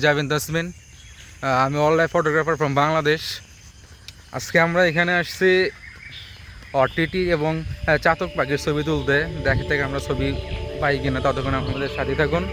জাবিন তাসমিন। আমি all life photographer from Bangladesh. আজকে আমরা এখানে আসছি টিটি এবং চাতক পাখির ছবি তুলতে। দেখে থেকে আমরা ছবি পাই কিনা, ততক্ষণ আমাদের সাথে থাকুন।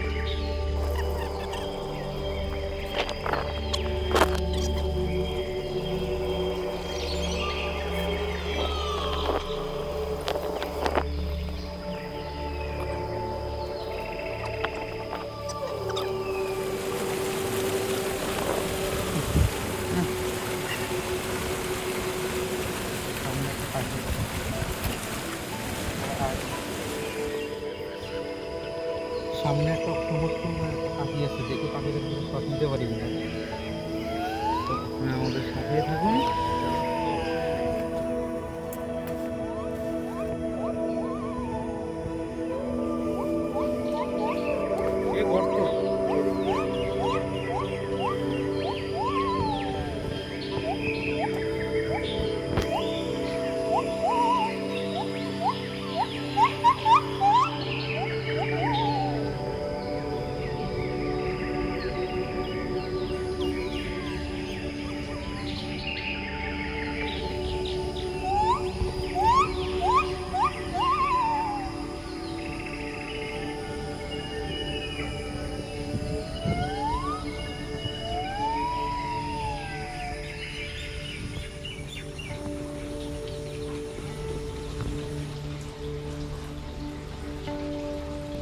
সামনে একটা পাখি আছে, দেখি পাখিদের শট নিতে পারি কিনা। আমাদের সাথে থাকুন।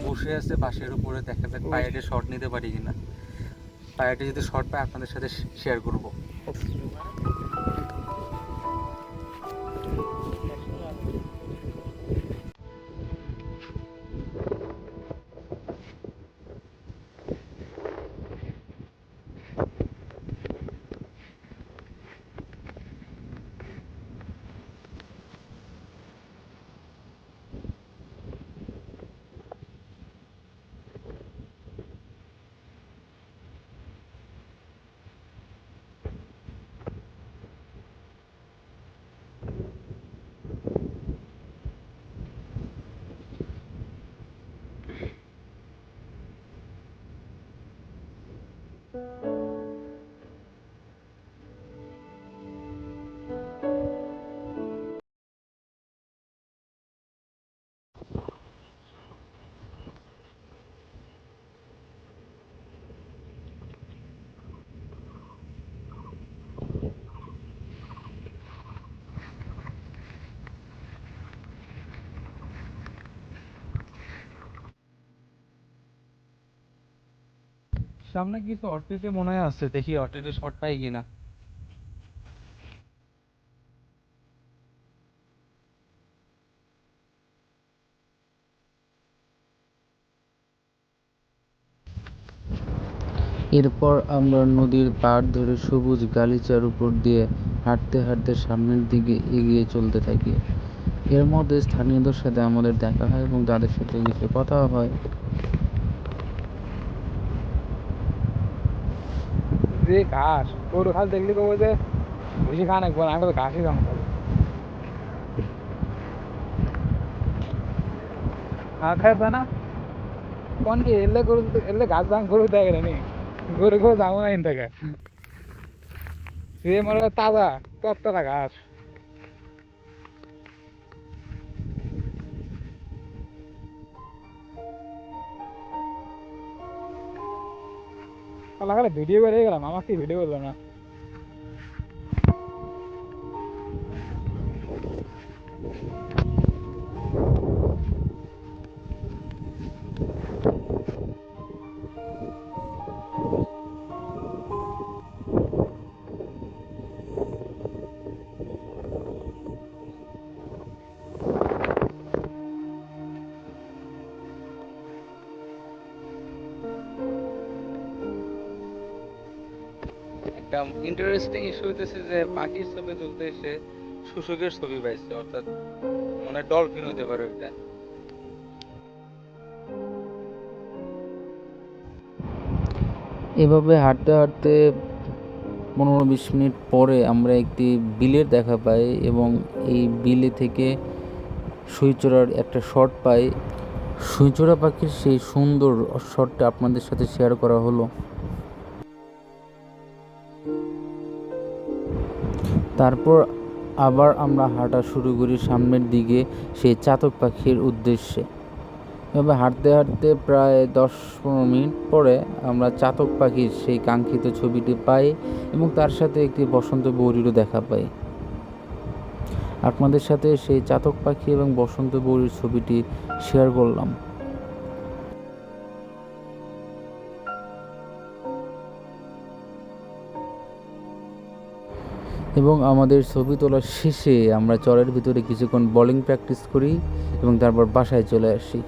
বসে আছে বাঁশের উপরে, দেখা যাক পায়েটে শট নিতে পারি কিনা। পায়েটে যদি শট পাই আপনাদের সাথে শেয়ার করব। সামনে কিছু অর্টিতে মনে হয় আছে, দেখি অর্টিতে শট পাই কিনা। এরপর আমরা নদীর পাড় ধরে সবুজ গালিচার উপর দিয়ে হাঁটতে হাঁটতে সামনের দিকে এগিয়ে চলতে থাকি। এর মধ্যে স্থানীয়দের সাথে আমাদের দেখা হয় এবং তাদের সাথে কিছু কথাও হয়। যে ঘাস গরু ঘাস দেখলি কবে যে বেশি খান একবার, আমি তো ঘাসই দাম খাবো। ঘাস খাইবে না কোন কি এলে গরু, এলে ঘাস দাম গরু দেয় নি, গরু গরু দামও নাই থাকে। সে মনে হয় তাজা তত্তরা ঘাস। লাগালে ভিডিও বেরিয়ে গেলাম, আমার কি ভিডিও করলো না। একটা ইন্টারেস্টিং ইস্যু হইতেছে যে পাখির ছবি তুলতে এসে শুশুকের ছবি পাইছে, অর্থাৎ মানে ডলফিন হইতে পারে ওইটা। এভাবে হাঁটতে হাঁটতে 15-20 মিনিট পরে আমরা একটি বিলের দেখা পাই এবং এই বিলে থেকে সুইচড়ার একটা শট পাই। সুইচড়া পাখির সেই সুন্দর শটটা আপনাদের সাথে শেয়ার করা হলো। তারপর আবার আমরা হাঁটা শুরু করি সামনের দিকে সেই চাতক পাখির উদ্দেশ্যে। এভাবে হাঁটতে হাঁটতে প্রায় 10-15 মিনিট পরে আমরা চাতক পাখির সেই কাঙ্ক্ষিত ছবিটি পাই এবং তার সাথে একটি বসন্ত বৌরিরও দেখা পাই। আপনাদের সাথে সেই চাতক পাখি এবং বসন্ত বৌরির ছবিটি শেয়ার করলাম। এবং আমাদের ছবি তোলার শেষে আমরা চরের ভিতরে কিছুক্ষণ বোলিং প্র্যাকটিস করি এবং তারপর বাসায় চলে আসি।